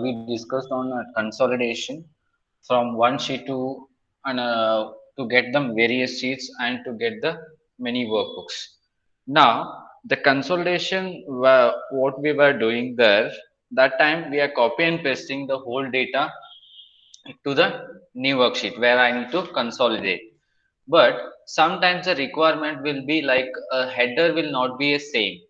we discussed on consolidation from one sheet to to get them various sheets and to get the many workbooks. Now the consolidation, what we were doing there, that time we are copy and pasting the whole data to the new worksheet where I need to consolidate. But sometimes the requirement will be like a header will not be a same.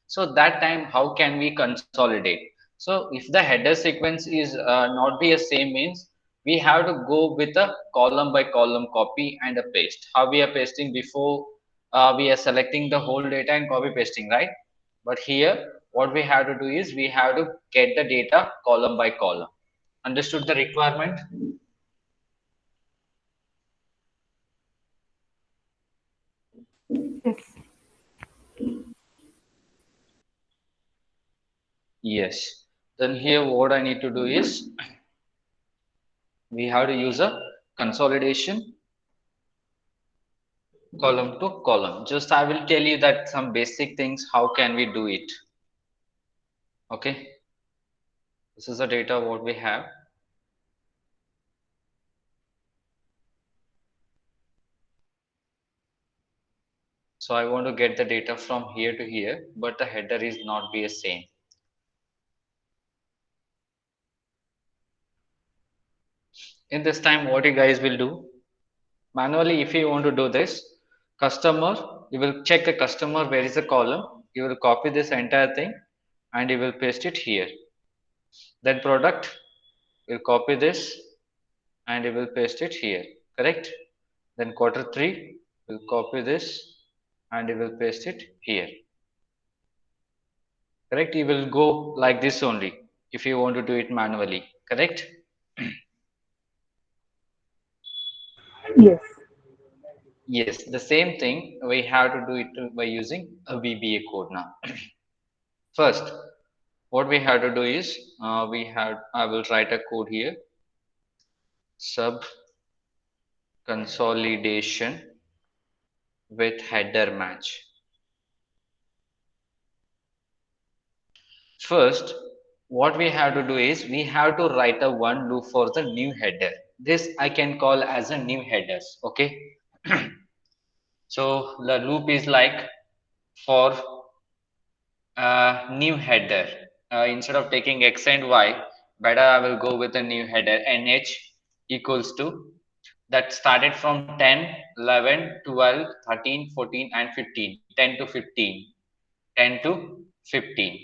So that time, how can we consolidate? So if the header sequence is not be a same means, we have to go with a column by column copy and a paste. How we are pasting before, we are selecting the whole data and copy pasting, right? But here, what we have to do is we have to get the data column by column. Understood the requirement? Yes. Yes. Then here, what I need to do is we have to use a consolidation column to column. Just I will tell you that some basic things, how can we do it? Okay, this is the data what we have. So I want to get the data from here to here, but the header is not be the same. In this time, what you guys will do manually, if you want to do this, customer, you will check the customer where is the column. You will copy this entire thing and you will paste it here. Then product, will copy this and you will paste it here. Correct? Then quarter 3 will copy this and you will paste it here. Correct? You will go like this only if you want to do it manually. Correct? Yes. Yes, the same thing we have to do it by using a VBA code now. First, what we have to do is I will write a code here, sub consolidation with header match. First, what we have to do is we have to write a one loop for the new header. This I can call as a new headers. Okay. So the loop is like for new header. Instead of taking x and y, better I will go with a new header. NH equals to that started from 10, 11, 12, 13, 14, and 15. 10 to 15. 10 to 15.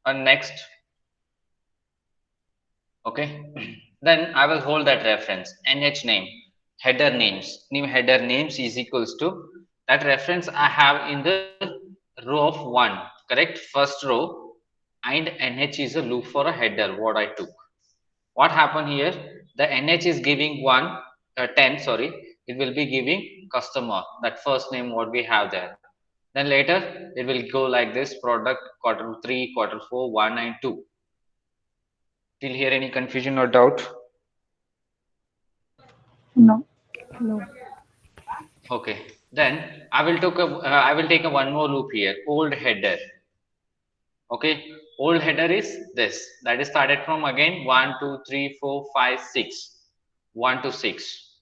And next, okay, then I will hold that reference. NH name, header names, new header names is equals to that reference I have in the row of 1, correct? First row, and NH is a loop for a header, what I took. What happened here? The NH is giving 10, sorry, it will be giving customer, that first name what we have there. Then later, it will go like this, product, quarter 3, quarter 4, 1 and 2. Till here any confusion or doubt? No. No. Okay. Then I will take a one more loop here. Old header. Okay. Old header is this. That is started from again 1, 2, 3, 4, 5, 6. 1 to 6.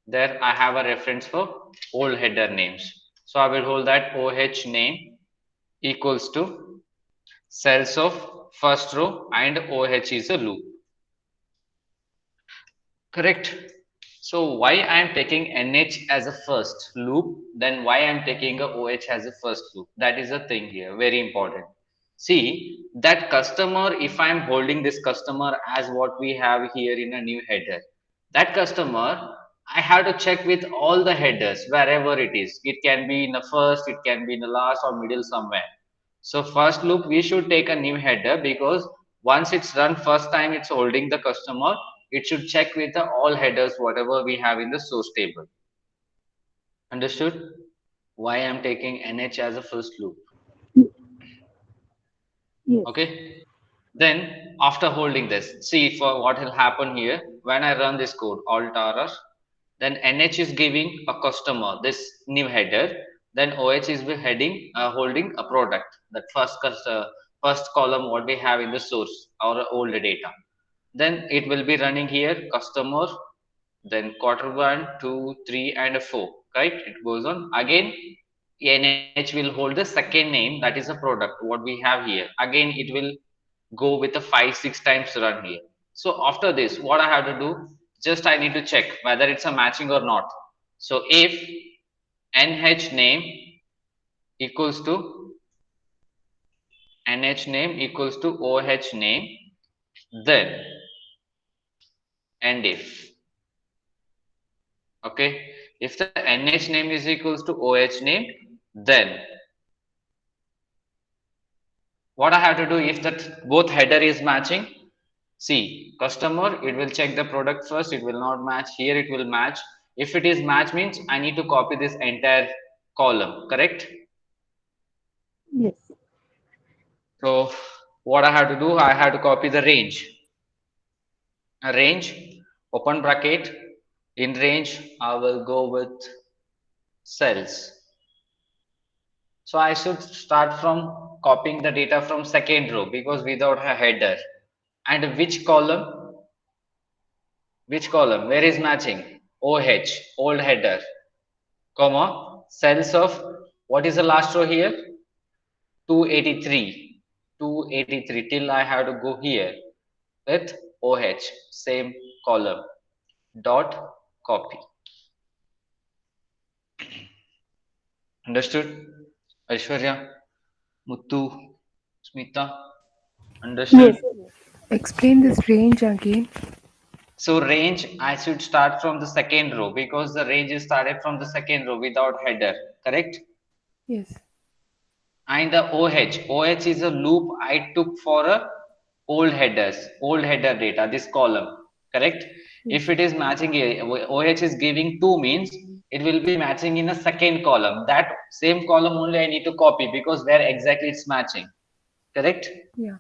There I have a reference for old header names. So I will hold that OH name equals to cells of first row and OH is a loop. Correct. So why I am taking NH as a first loop, then why I am taking a OH as a first loop? That is the thing here, very important. See that customer, if I am holding this customer as what we have here in a new header, that customer, I have to check with all the headers wherever it is. It can be in the first, it can be in the last or middle somewhere. So first loop, we should take a new header because once it's run first time, it's holding the customer. It should check with the all headers, whatever we have in the source table. Understood? Why I'm taking NH as a first loop. Yes. Okay. Then after holding this, see for what will happen here when I run this code, alt RR, then NH is giving a customer this new header, then OH is heading holding a product, that first column what we have in the source. or old data. Then it will be running here customer, then quarter one, two, three, and four. Right? It goes on again. NH will hold the second name, that is a product what we have here. Again, it will go with a 5 6 times run here. So after this, what I have to do, just I need to check whether it's a matching or not. So if NH name equals to NH name equals to OH name, then and if, okay, if the NH name is equals to OH name, then what I have to do if that both header is matching, see customer, it will check the product first, it will not match, here it will match. If it is match means I need to copy this entire column, correct? Yes. So what I have to do, I have to copy the range. A range, open bracket, in range, I will go with cells. So I should start from copying the data from second row because without a header. And which column? Which column? Where is matching? OH, old header, comma, cells of, what is the last row here? 283. 283 till I have to go here with OH, same column, dot copy. Understood? Aishwarya, Muttu, Smita, understood? Yes. Explain this range again. So range, I should start from the second row because the range is started from the second row without header, correct? Yes. And the OH is a loop I took for a old header data, this column, correct? If Yes. it is matching, OH is giving 2 means it will be matching in a second column. That same column only I need to copy because where exactly it's matching, correct? Yeah.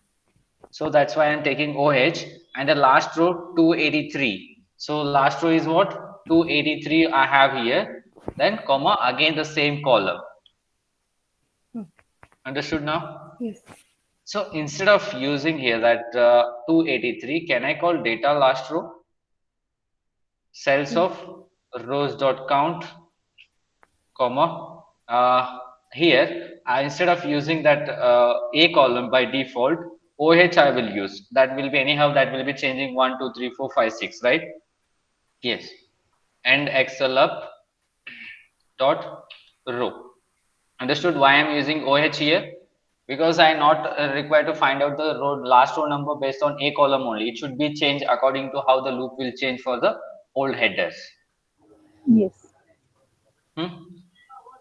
So that's why I'm taking OH and the last row 283. So last row is what? 283 I have here. Then comma again the same column. Okay. Understood now? Yes. So instead of using here that 283, can I call data last row? Cells Yes. of rows dot count, comma. Here, instead of using that A column by default, OH I will use. That will be anyhow, that will be changing 1, 2, 3, 4, 5, 6, right? Yes. And Excel up dot row. Understood why I'm using OH here? Because I not required to find out the row last row number based on A column only. It should be changed according to how the loop will change for the old headers. Yes. Hmm?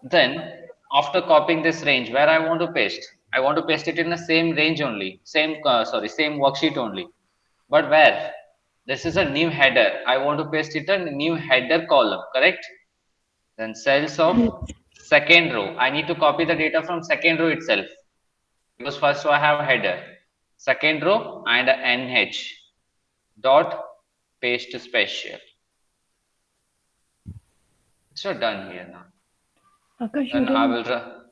Then after copying this range, where I want to paste, I want to paste it in the same range only, same worksheet only. But where? This is a new header. I want to paste it in a new header column, correct? Then cells of Yes. second row. I need to copy the data from second row itself because first row I have header, second row and NH dot paste special. So done here now. Akash, you Then I didn't will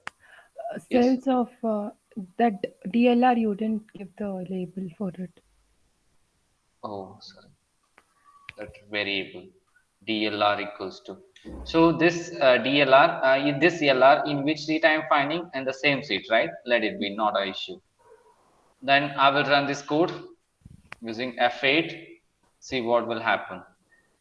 yes. cells of that DLR. You didn't give the label for it. Oh, sorry. That variable DLR equals to. So this DLR, in this LR, in which seat I am finding, and the same seat, right? Let it be, not a issue. Then I will run this code using F8. See what will happen.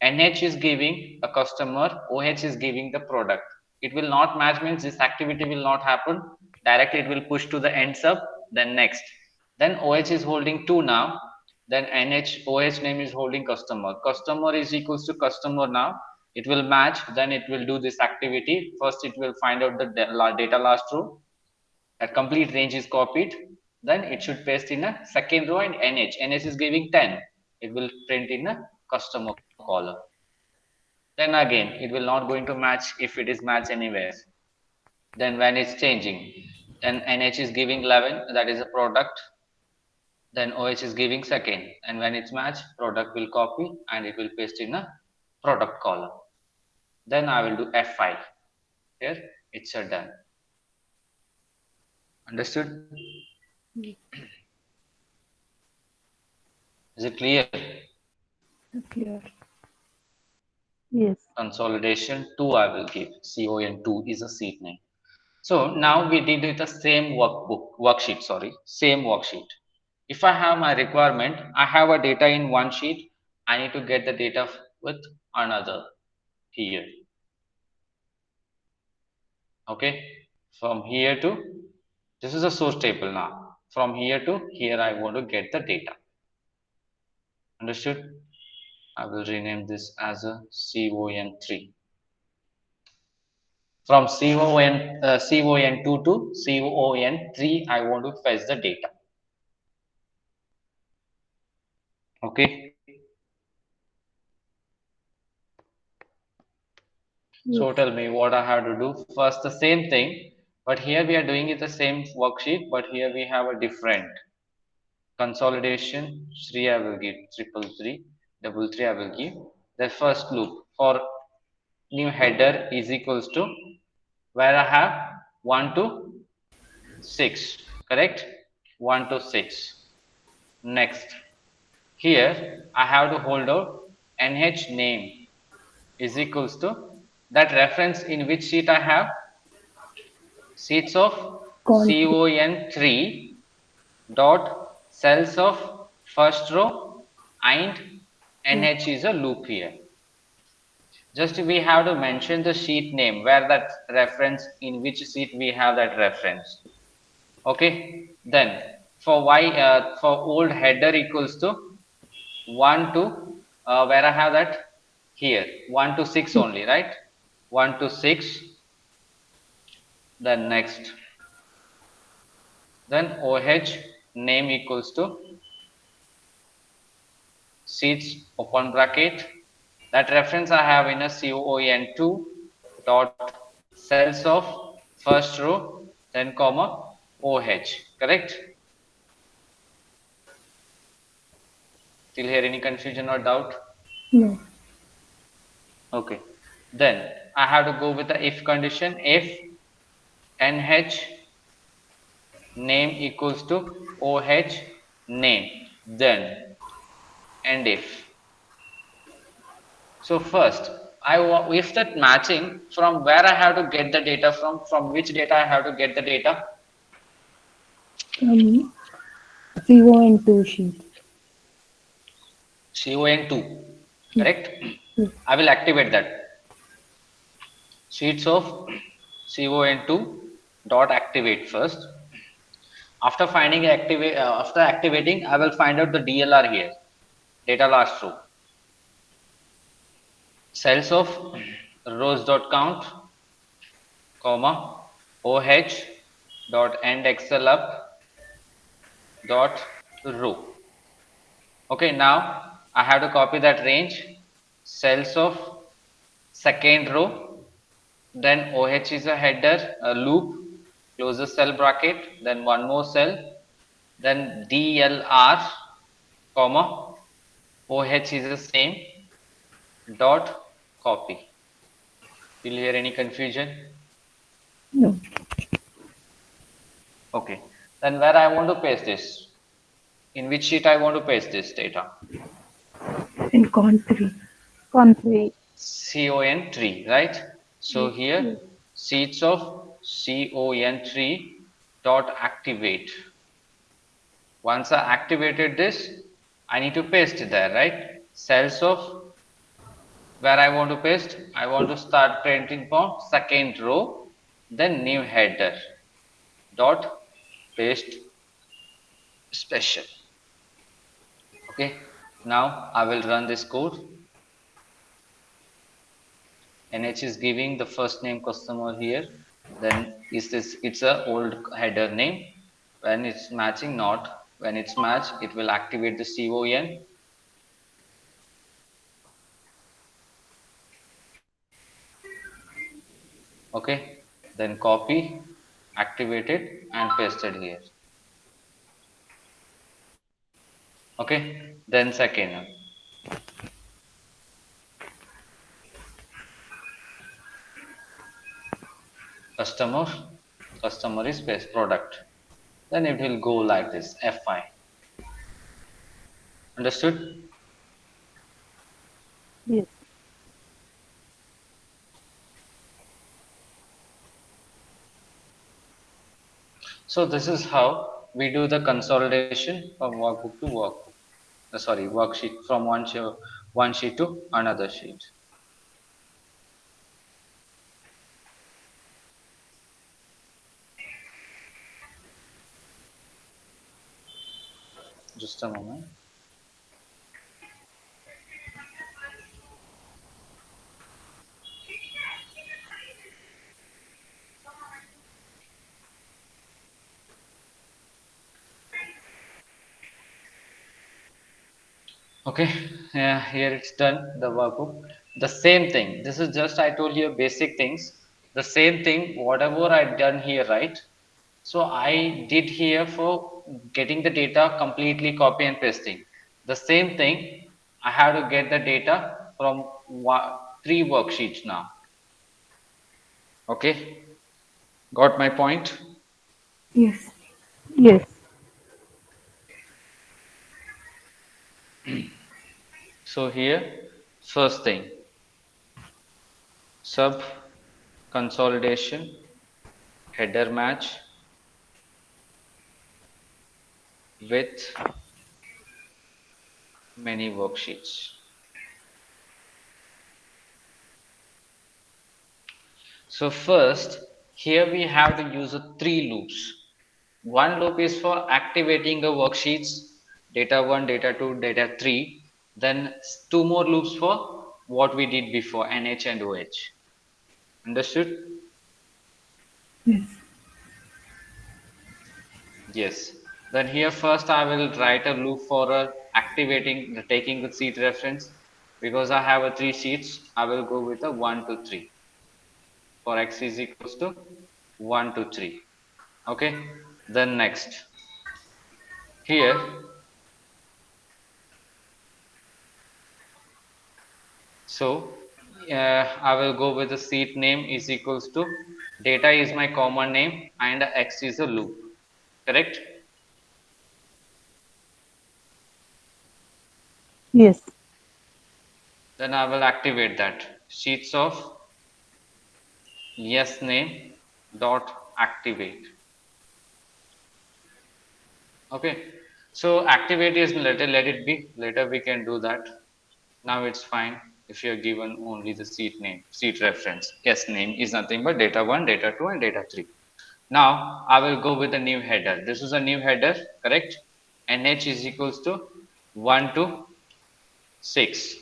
NH is giving a customer, OH is giving the product. It will not match means this activity will not happen. Directly it will push to the end sub, then next. Then OH is holding 2 now. Then NH, OH name is holding customer. Customer is equals to customer now. It will match, then it will do this activity. First it will find out the data last row. That complete range is copied. Then it should paste in a second row and NH is giving 10. It will print in a customer column. Then again, it will not going to match if it is match anywhere. Then when it's changing, then NH is giving 11, that is a product. Then OH is giving second. And when it's match, product will copy and it will paste in a product column. Then I will do F5. Here, it's a done. Understood? Yes. Is it clear? Clear. Yes. Consolidation 2 I will give. CON2 is a seat name. So now we did with the same worksheet, same worksheet. If I have my requirement, I have a data in one sheet, I need to get the data with another here. Okay, from here to, this is a source table now. From here to here, I want to get the data. Understood? I will rename this as a CON3. From CON2 to CON3, I want to fetch the data. Okay. So Yes. tell me what I have to do. First, the same thing, but here we are doing it the same worksheet, but here we have a different consolidation. 3 I will give, triple three, double three I will give. The first loop for new header is equals to where I have 1 to 6, correct? 1 to 6. Next, here I have to hold out nh name is equals to that reference in which sheet I have sheets of Country. CON3 dot cells of first row and Yes. NH is a loop here. Just we have to mention the sheet name where that reference in which sheet we have that reference. Okay. Then for for old header equals to 1 to where I have that here 1 to 6 Yes. only, right? 1 to 6. Then next, then OH name equals to seats open bracket. That reference I have in a CON2 dot cells of first row, then comma OH. Correct? Still here any confusion or doubt? No. Okay. Then I have to go with the if condition. If NH name equals to OH name, then and if. So first, if that matching from where I have to get the data from which data I have to get the data, CO and 2 sheet. CON2, Yes. correct? Yes. I will activate that sheets of CON2 dot activate first. After finding after activating, I will find out the DLR here, data last row. Cells of rows dot count, comma OH dot end Excel up dot row. Okay, now I have to copy that range, cells of second row, then OH is a header, a loop, close the cell bracket, then one more cell, then DLR, comma, OH is the same, dot copy. Will you hear any confusion? No. Okay, then where I want to paste this? In which sheet I want to paste this data? In country. Country. CON3, right? So Yes. here seats of CON3 dot activate. Once I activated this, I need to paste it there, right? Cells of where I want to paste, I want to start printing from second row, then new header dot paste special. Okay, now I will run this code. NH is giving the first name customer here. Then is this, it's a old header name. When it's matching, not when it's matched, it will activate the CON. Okay, then copy, activate it and paste it here. Okay, then second customer, customer is space product. Then it will go like this, FI. Understood? Yes. So this is how we do the consolidation from workbook to workbook. Sorry, worksheet from one sheet to another sheet. Just a moment. Okay, yeah, here it's done, the workbook. The same thing. This is just I told you basic things. The same thing, whatever I done here, right? So I did here for getting the data completely copy and pasting. The same thing, I have to get the data from three worksheets now. Okay, got my point? Yes. Yes. So here, first thing, sub consolidation, header match with many worksheets. So first, here we have to use three loops. One loop is for activating the worksheets, data 1, data 2, data 3. Then two more loops for what we did before, NH and OH. Understood? Yes. Yes. Then here first I will write a loop for activating, taking the seat reference. Because I have a three sheets, I will go with a 1 to 3. For x is equals to 1 to 3. Okay. Then next. Here, so I will go with the seat name is equals to data is my common name and x is a loop. Correct? Yes. Then I will activate that. Sheets of yes name dot activate. Okay. So activate is let it be. Later we can do that. Now it's fine if you're given only the seat name, seat reference. Yes name is nothing but data 1, data 2 and data 3. Now I will go with a new header. This is a new header, correct? NH is equals to 1 to 6.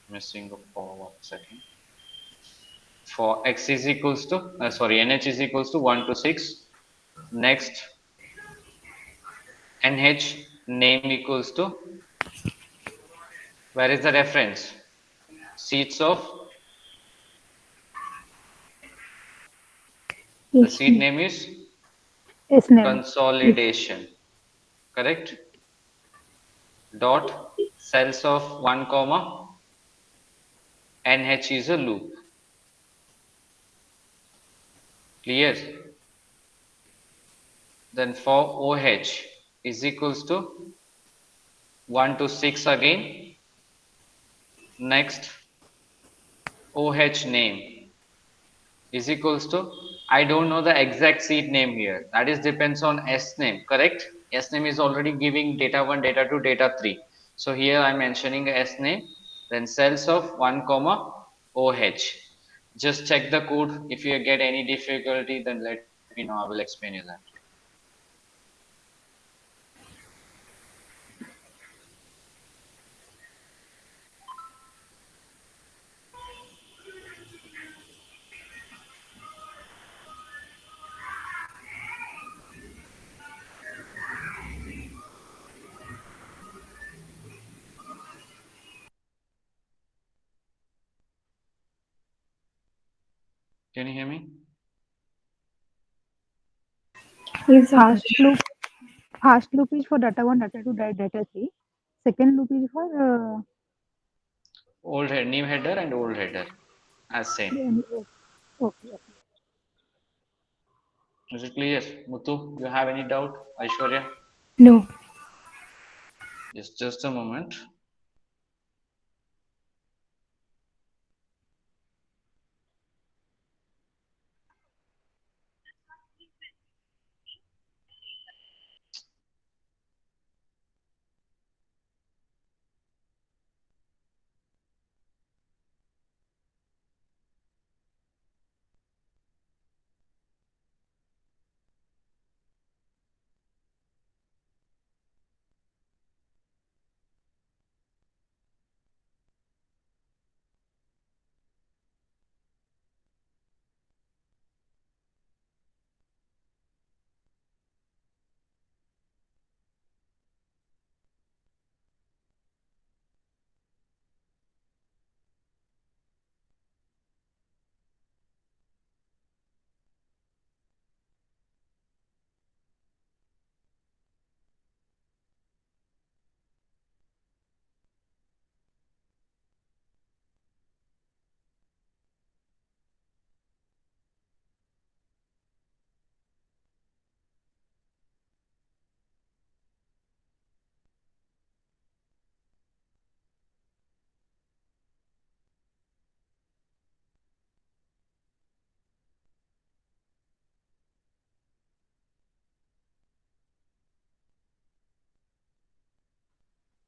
Missing a for 1 second. For x is equals to, sorry, NH is equals to 1 to 6. Next, NH name equals to, where is the reference? Seats of, the Yes. seat name is Yes, name. Yes. consolidation, correct? Dot cells of 1 comma NH is a loop. Clear? Then for OH is equals to 1 to 6 again. Next, OH name is equals to, I don't know the exact seat name here. That is depends on S name, correct? S name is already giving data 1, data 2, data 3. So here I'm mentioning S name, then cells of 1 comma OH. Just check the code. If you get any difficulty, then let me know. I will explain you that. Can you hear me? Yes, First Akash. loop. First loop is for data 1, data 2, data 3. Second loop is for Old head, new header and old header as same. okay. Okay. Is it clear? Muthu, you have any doubt? Aishwarya? No. Just a moment.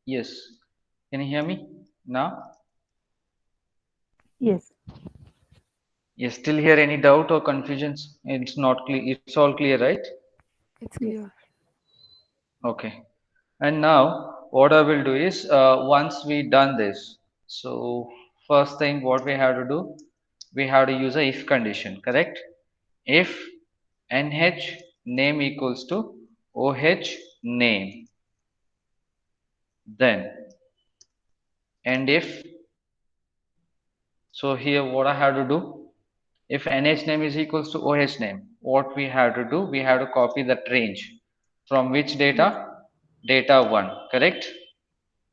Yes. Can you hear me now? Yes. Yes. Still here any doubt or confusions? It's not clear. It's all clear, right? It's Yes. clear. Okay. And now what I will do is once we done this, so first thing what we have to do, we have to use a if condition, correct? If nh name equals to oh name, then and if so here what I have to do, if nh name is equals to oh name, what we have to do, we have to copy that range from which Yes. data? Data 1, correct?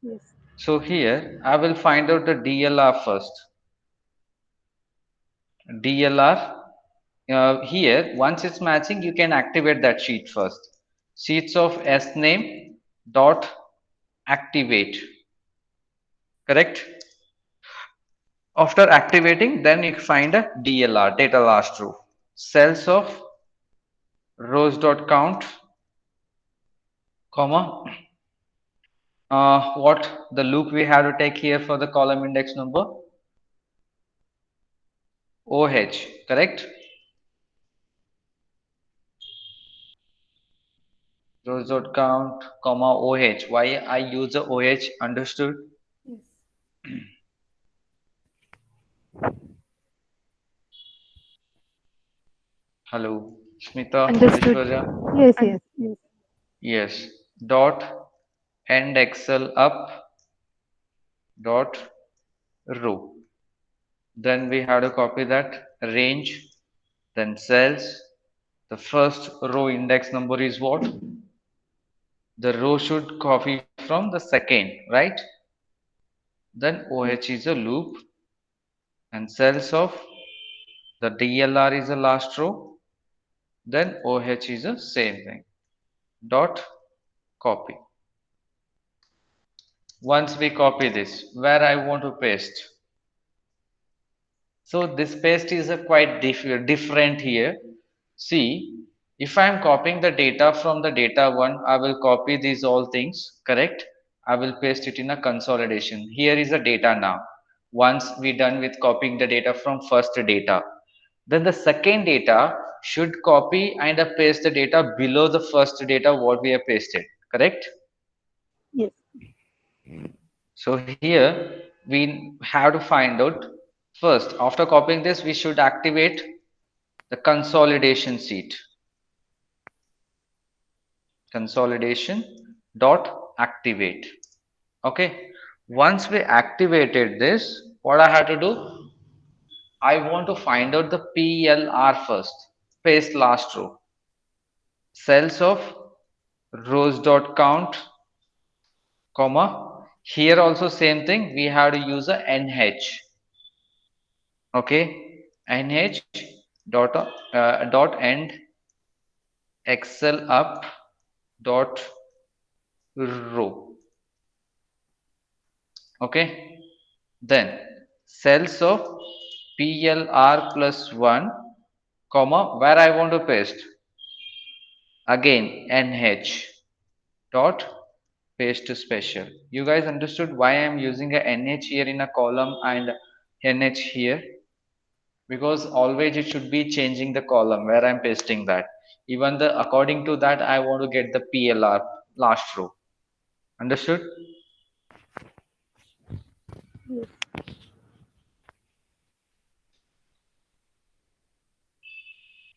Yes. So here I will find out the DLR first. DLR here once it's matching you can activate that sheet first. Sheets of S name dot activate, correct? After activating then you find a DLR, data last true. Cells of rows dot count comma what the loop we have to take here for the column index number OH, correct? Rows dot count comma OH. Why I use the OH? Understood? Yes. Hello, Smita, Understood. Aishwarya. Yes. And Yes. Yes. Yes. Dot end Excel up dot row. Then we have to copy that range, then cells. The first row index number is what? The row should copy from the second, right? Then Yes. OH is a loop and cells of the DLR is the last row. Then OH is the same thing. Dot copy. Once we copy this, where I want to paste. So this paste is a quite different here. See, if I am copying the data from the data one, I will copy these all things, correct? I will paste it in a consolidation. Here is the data now. Once we done with copying the data from first data, then the second data should copy and paste the data below the first data what we have pasted, correct? Yes. So here we have to find out first after copying this we should activate the consolidation sheet. Consolidation dot activate. Okay. Once we activated this, what I have to do? I want to find out the PLR first. Paste last row. Cells of rows dot count, comma. Here also same thing. We have to use a NH. Okay, nh dot end excel up dot row. Okay, then cells of PLR plus 1 comma where I want to paste again NH dot paste to special. You guys understood why I am using a NH here in a column and NH here? Because always it should be changing the column where I'm pasting that. Even the according to that I want to get the PLR last row. Understood? Yes.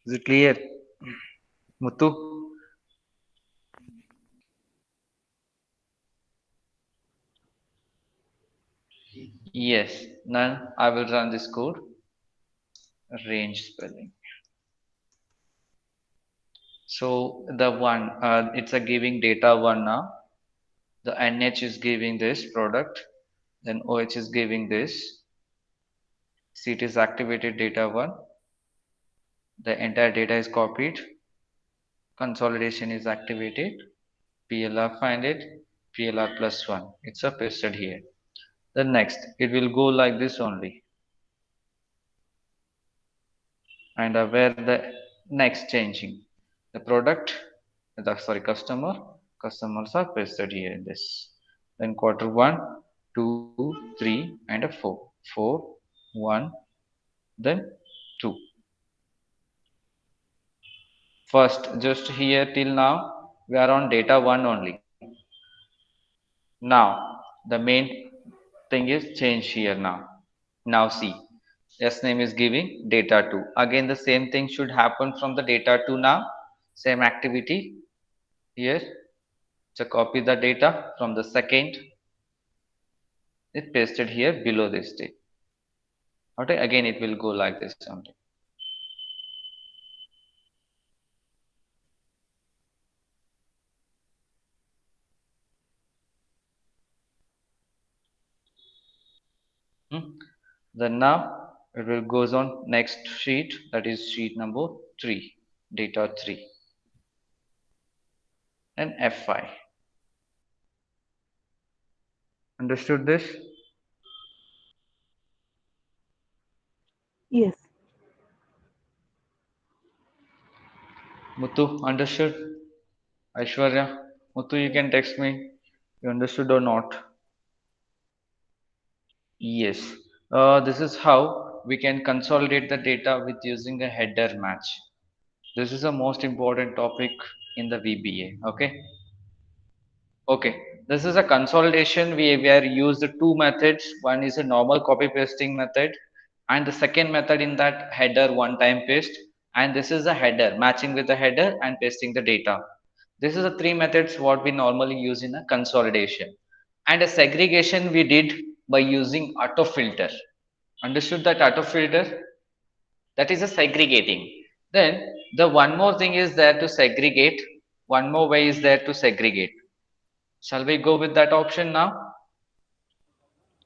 Is it clear, Muthu? Yes. Now I will run this code. Range spelling. So the one, it's a giving data one now. The NH is giving this product. Then OH is giving this. CT is activated data one. The entire data is copied. Consolidation is activated. PLR find it. PLR plus one. It's a pasted here. Then next, it will go like this only. And where the next changing the product, the sorry customers are pasted here in this. Then quarter one, two, three, and a four, one, then two. First, just here till now we are on data one only. Now the main thing is change here now. Now see, S name is giving data 2. Again the same thing should happen from the data 2 now. Same activity here. So copy the data from the second. It pasted here below this date. Okay, again it will go like this only. Hmm. Then now it will goes on next sheet, that is sheet number 3, data 3 and F5. Understood this? Yes. Muthu, understood? Aishwarya, Muthu, you can text me. You understood or not? Yes. This is how we can consolidate the data with using a header match. This is the most important topic in the VBA. Okay. Okay. This is a consolidation. We are used two methods. One is a normal copy pasting method, and the second method in that header one time paste. And this is a header matching with the header and pasting the data. This is the three methods what we normally use in a consolidation. And a segregation we did by using auto filter. Understood that auto filter? That is a segregating. Then the one more thing is there to segregate. One more way is there to segregate. Shall we go with that option now?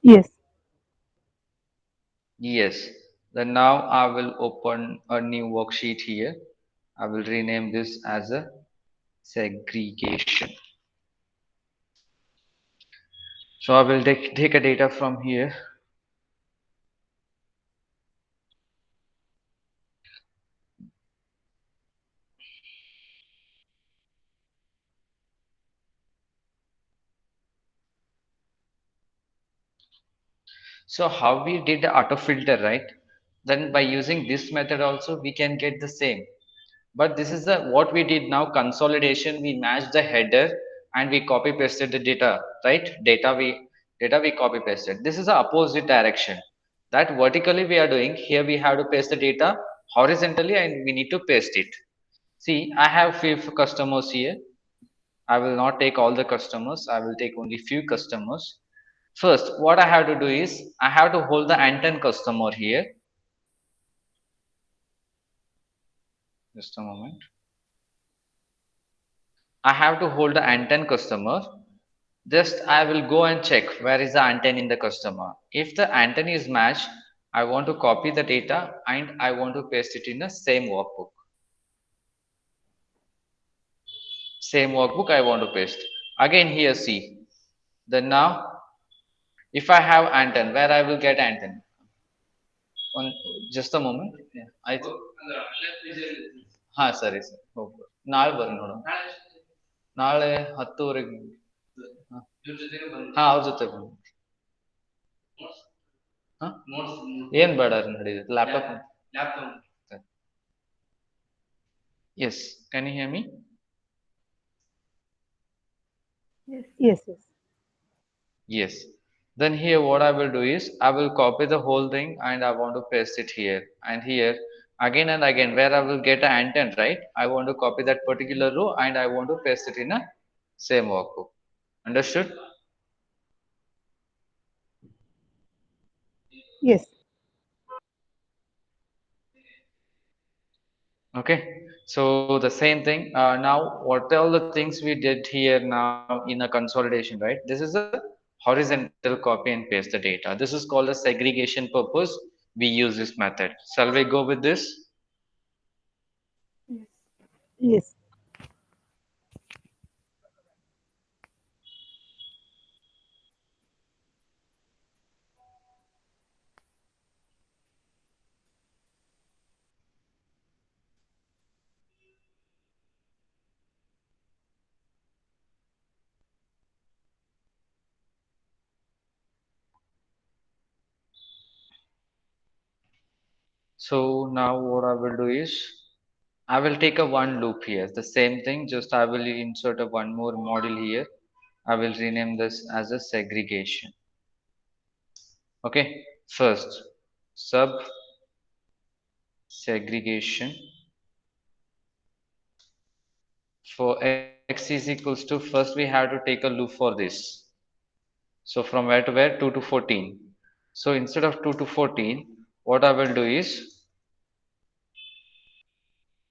Yes. Yes. Then now I will open a new worksheet here. I will rename this as a segregation. So I will take a data from here. So how we did the auto filter, right? Then by using this method also we can get the same. But this is the what we did now consolidation. We matched the header and we copy pasted the data, right? Data we copy pasted. This is the opposite direction. That vertically we are doing. Here we have to paste the data horizontally and we need to paste it. See, I have few customers here. I will not take all the customers. I will take only few customers. First, what I have to do is I have to hold the anten customer here. Just a moment. I have to hold the anten customer. Just I will go and check where is the anten in the customer. If the anten is matched, I want to copy the data and I want to paste it in the same workbook. Same workbook I want to paste. Again here see. Then now If I have antenna, where I will get antenna? On just a moment. Yeah, ಹಾ ಸರಿ sir ಹೋಗ್ಬೋದು ನಾಳೆ ಬರ್ರಿ ನೋಡೋಣ ನಾಳೆ 10:30 ಹಾ ಅವ್ರ ಜೊತೆ ಬನ್ನಿ ಹಾ ಏನ್ ಬೇಡ ರೀ ನಡೀತದೆ laptop yes can you hear me Yes. Yes, yes. yes then here what I will do is I will copy the whole thing and I want to paste it here and here again and again where I will get an antenna right I want to copy that particular row and I want to paste it in a same workbook understood Yes. okay so the same thing now what all the things we did here now in a consolidation right this is a horizontal copy and paste the data this is called a segregation purpose we use this method shall we go with this Yes. Yes. so now what I will do is I will take a one loop here the same thing just I will insert a one more model here I will rename this as a segregation okay first sub segregation for x is equals to first we have to take a loop for this so from where to where 2 to 14 so instead of 2 to 14 what I will do is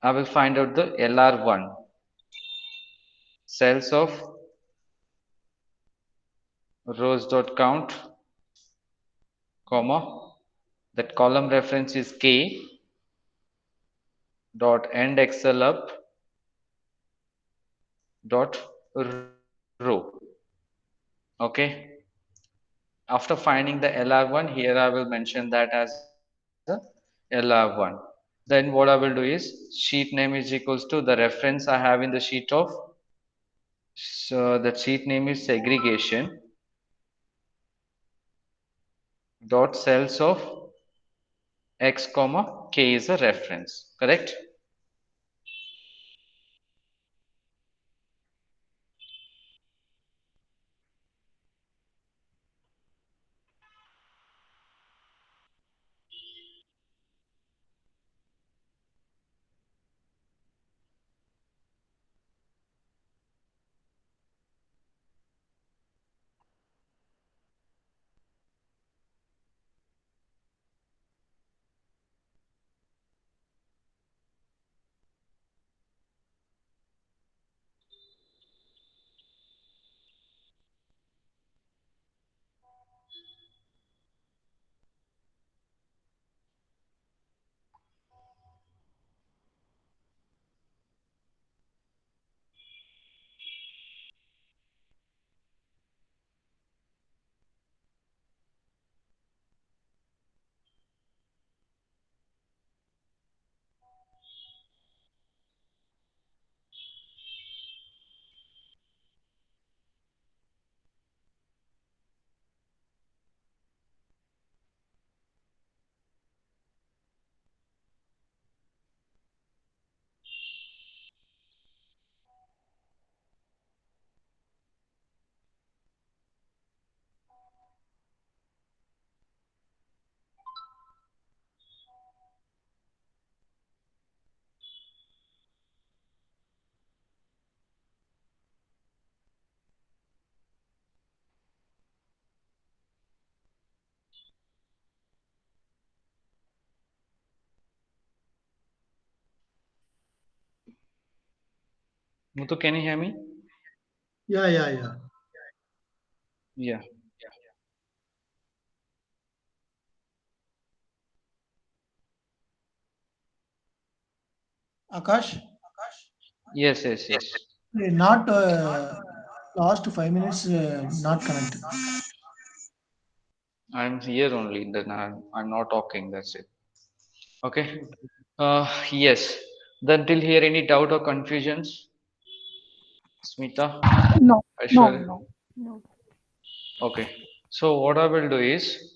I will find out the LR1 cells of rows dot count comma that column reference is k dot end excel up dot row okay after finding the LR1 here I will mention that as a LR1 then what I will do is sheet name is equals to the reference I have in the sheet of so that sheet name is segregation dot cells of x comma k is a reference correct Muthu can you hear me Yeah, yeah, yeah. yeah Akash, yes not last 5 minutes, not connected. I'm here only. Then I'm not talking. That's it. Okay. Yes. Then till here, any doubt or confusions? Smita, No, no, Aishwarya. no, no. Okay. So what I will do is,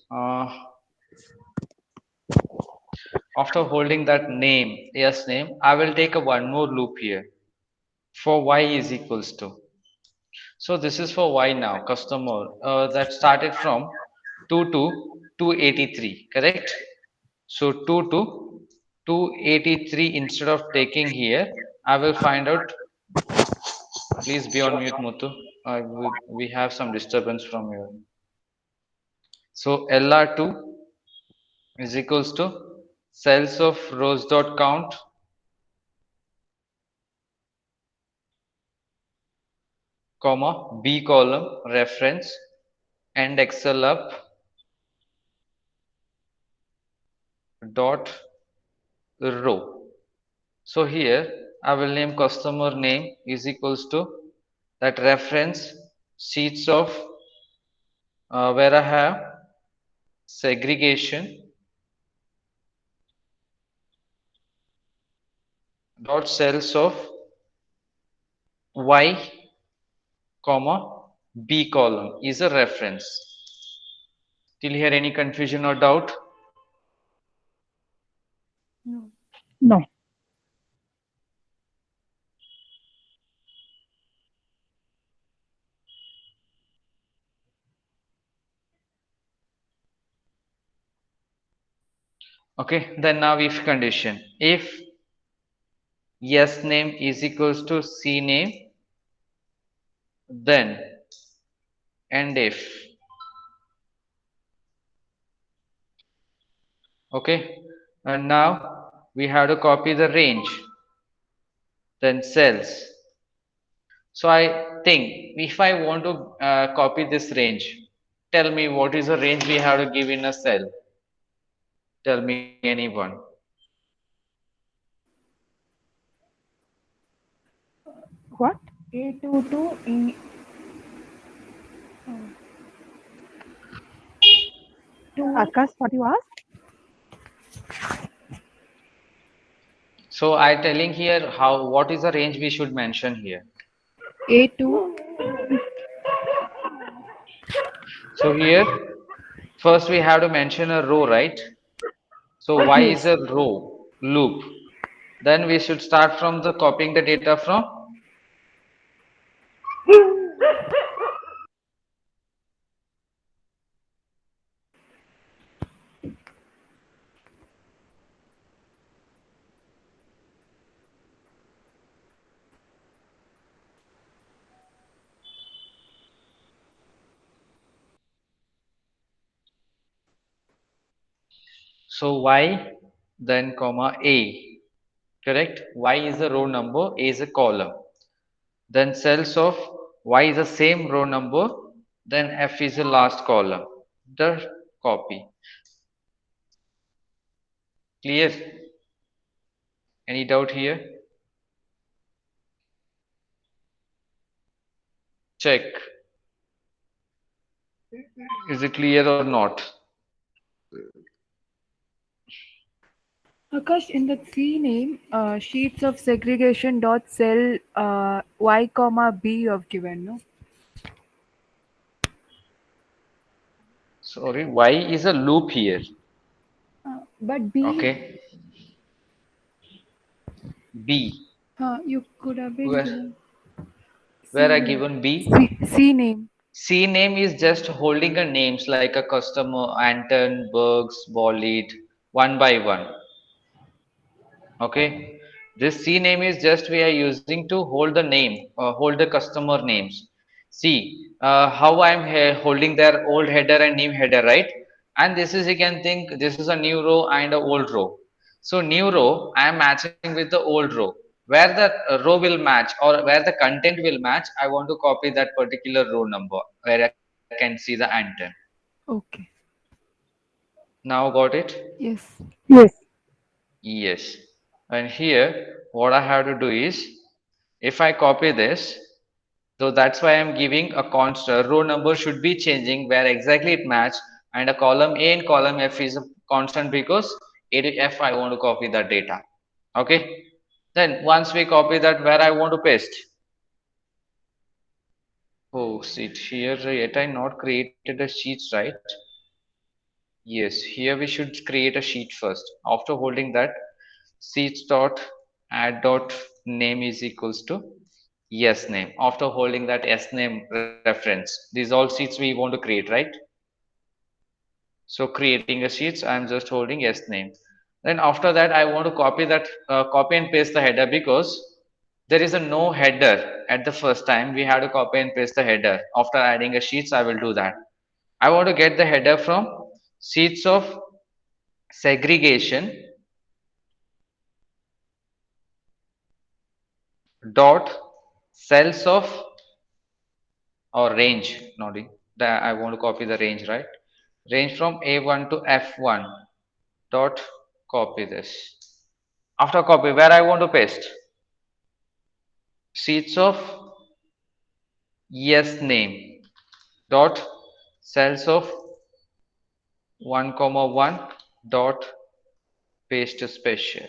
after holding that name, yes name, I will take a one more loop here for y is equals to. So this is for y now, customer that started from 2 to 283, correct? So 2 to 283 instead of taking here, I will find out. Please be on mute, Muthu. We have some disturbance from here. So LR2 is equals to cells of rows dot count, comma, B column reference and Excel up dot row. So here I will name customer name is equals to that reference sheets of where I have segregation dot cells of y comma B column is a reference. Till here any confusion or doubt? No. No. Okay, then now if condition. If yes name is equals to C name, then and if. Okay, and now we have to copy the range, then cells. So I think if I want to copy this range, tell me what is the range we have to give in a cell. Tell me anyone. What? A2 to E. Two. Akash, what you asked? So I telling here how what is the range we should mention here. A2. So here first we have to mention a row, right? So y is Yes. a row loop. Then we should start from the copying the data from. So y then comma a, correct? Y is a row number, a is a column. Then cells of y is the same row number, then f is the last column. The copy. Clear? Any doubt here? Check. Is it clear or not? Akash, in the C name, sheets of segregation dot cell y comma B you have given, no? Sorry, y is a loop here. But B, Okay. B. you could have been Where given where C I name. given B? C name. C name is just holding a names like a customer, Anton, Bergs, Bolid, one by one. Okay. This C name is just we are using to hold the name, hold the customer names. See how I'm holding their old header and new header, right? And this is you can think this is a new row and a old row. So new row I am matching with the old row. Where the row will match or where the content will match, I want to copy that particular row number where I can see the Anton. Okay. Now got it? Yes. Yes. Yes. And here, what I have to do is, if I copy this, so that's why I'm giving a constant row number should be changing where exactly it match. and a column A and column F is a constant because A to F I want to copy that data. Okay. Then once we copy that, where I want to paste? Oh, sit here. Yet I not created a sheet, right? Yes, here we should create a sheet first. After holding that, sheets dot add dot name is equals to yes name. After holding that s name reference, these all sheets we want to create, right? So creating a sheets, I'm just holding s name. Then after that, I want to copy that, copy and paste the header because there is a no header at the first time. We have to copy and paste the header. After adding a sheets, I will do that. I want to get the header from sheets of segregation dot cells of or range nodding that I want to copy the range, right? Range from A1 to F1 dot copy this. After copy, where I want to paste? Sheets of yes name dot cells of 1 comma 1 dot paste special.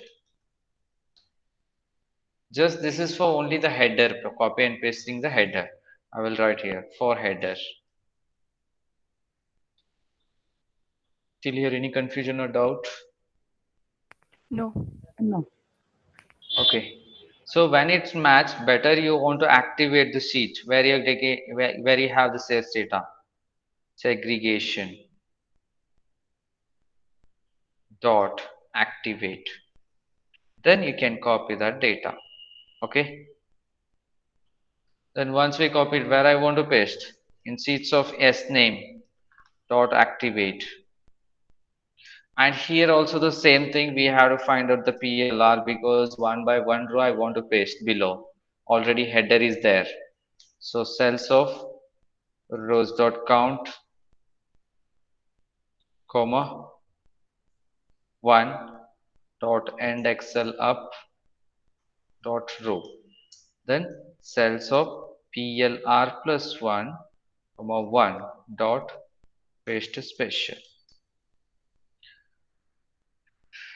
Just this is for only the header, copy and pasting the header. I will write here for header. Till here, any confusion or doubt? No. No. Okay. So when it's matched, better you want to activate the sheet where you take where you have the sales data segregation dot activate. Then you can copy that data. Okay. Then once we copy it, where I want to paste in sheets of s name dot activate. And here also the same thing, we have to find out the PLR because one by one row I want to paste below. Already header is there. So cells of rows dot count comma 1 dot end excel up dot row. Then cells of PLR plus 1 comma 1 dot paste special.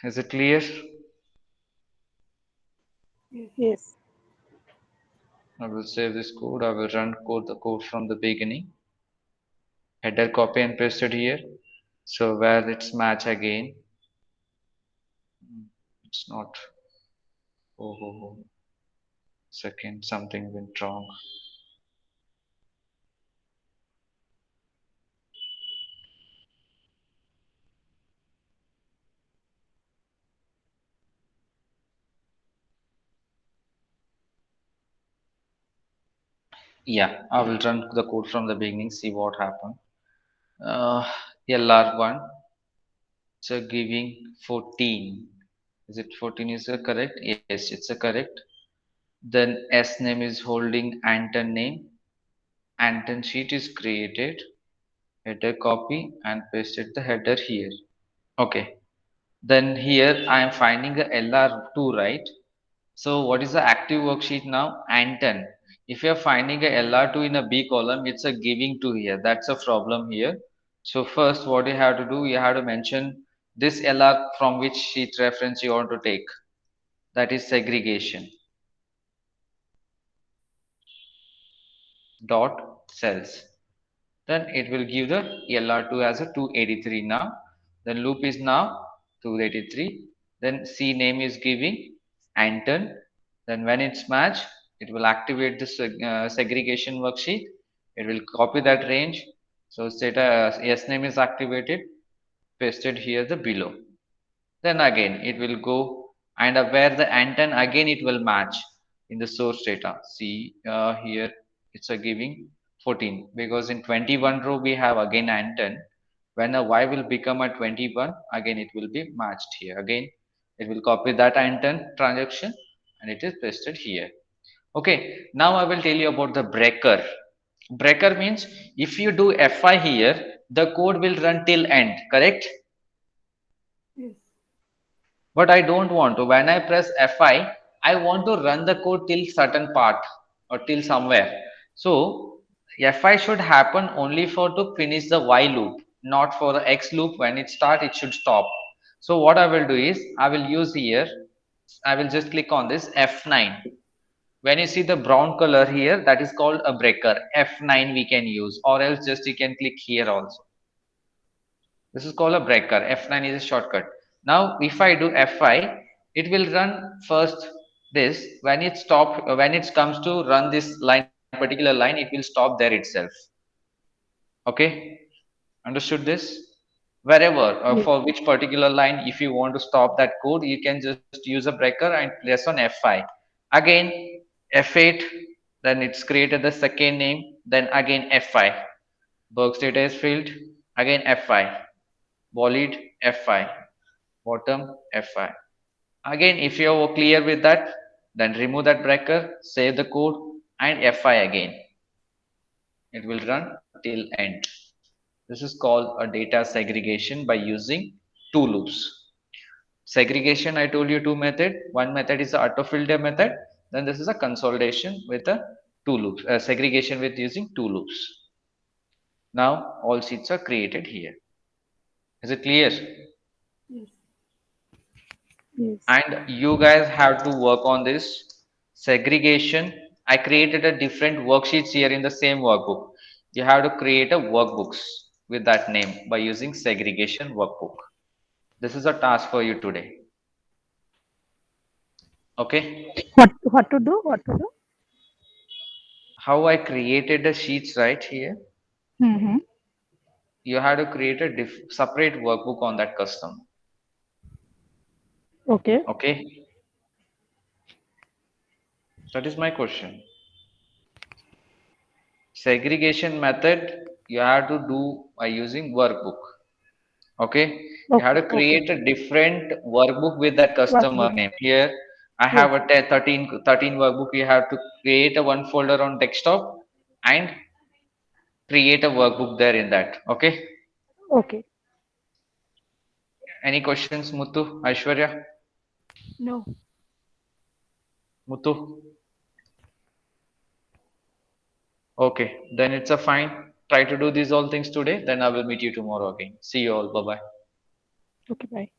Is it clear? Yes. I will save this code. I will run the code from the beginning. Header copy and pasted here. So where it's match again. It's not. Oh, oh, oh. Second, something went wrong. Yeah, I will run the code from the beginning, see what happened. LR1, so giving 14. Is it 14 is correct? Yes, it's a correct. Then S name is holding Anton name. Anton sheet is created. Header copy and pasted the header here. Okay. Then here I am finding the LR2, right? So what is the active worksheet now? Anton. If you are finding a LR2 in a B column, it's a giving to here. That's a problem here. So first what you have to do, you have to mention this LR from which sheet reference you want to take. That is segregation dot cells. Then it will give the LR2 as a 283 now. Then loop is now 283. Then C name is giving Anton. Then when it's matched, it will activate the segregation worksheet. It will copy that range. So data S name is activated, pasted here the below. Then again it will go and where the Anton again it will match in the source data. See here it's a giving 14 because in 21 row we have again Anton. When a y will become a 21, again it will be matched here. Again it will copy that Anton transaction and it is pasted here. Okay, now I will tell you about the breaker. Breaker means if you do fi here, the code will run till end, correct? Yes. But I don't want to. When I press Fi, I want to run the code till certain part or till somewhere. So Fi should happen only for to finish the while loop. not for the X loop. When it start, it should stop. So what I will do is I will use here, I will just click on this F9. When you see the brown color here, that is called a breaker. F9 we can use, or else just you can click here also. This is called a breaker. F9 is a shortcut. Now if I do F5, it will run first this. When it stop, when it comes to run this line, particular line, it will stop there itself. Okay, understood this? Wherever Yes. for which particular line, if you want to stop that code, you can just use a breaker and press on F5. Again F8, then it's created the second name, then again F5. Works data is filled, again F5. Bolid F5. Bottom F5. Again, if you're clear with that, then remove that breaker, save the code, and F5 again. It will run till end. This is called a data segregation by using two loops. Segregation, I told you two method. One method is the autofilter method. Then this is a consolidation with a two loops. Segregation with using two loops. Now all sheets are created here. Is it clear? Yes. And you guys have to work on this segregation. I created a different worksheets here in the same workbook. You have to create a workbooks with that name by using segregation workbook. This is a task for you today. Okay, What to do? What to do? how I created the sheets right here. Mm-hmm. You have to create a separate workbook on that custom. Okay. Okay, that is my question. Segregation method you have to do by using workbook. Okay, you have Okay. to Okay. create a different workbook with that customer Workbook. name. Here I have Yes. a 13 workbook. You have to create a one folder on desktop and create a workbook there in that. Okay, Okay. any questions, Muthu, Aishwarya? No. Muthu? Okay, then it's a fine. Try to do these all things today, then I will meet you tomorrow again. See you all. Bye bye. Okay. Bye.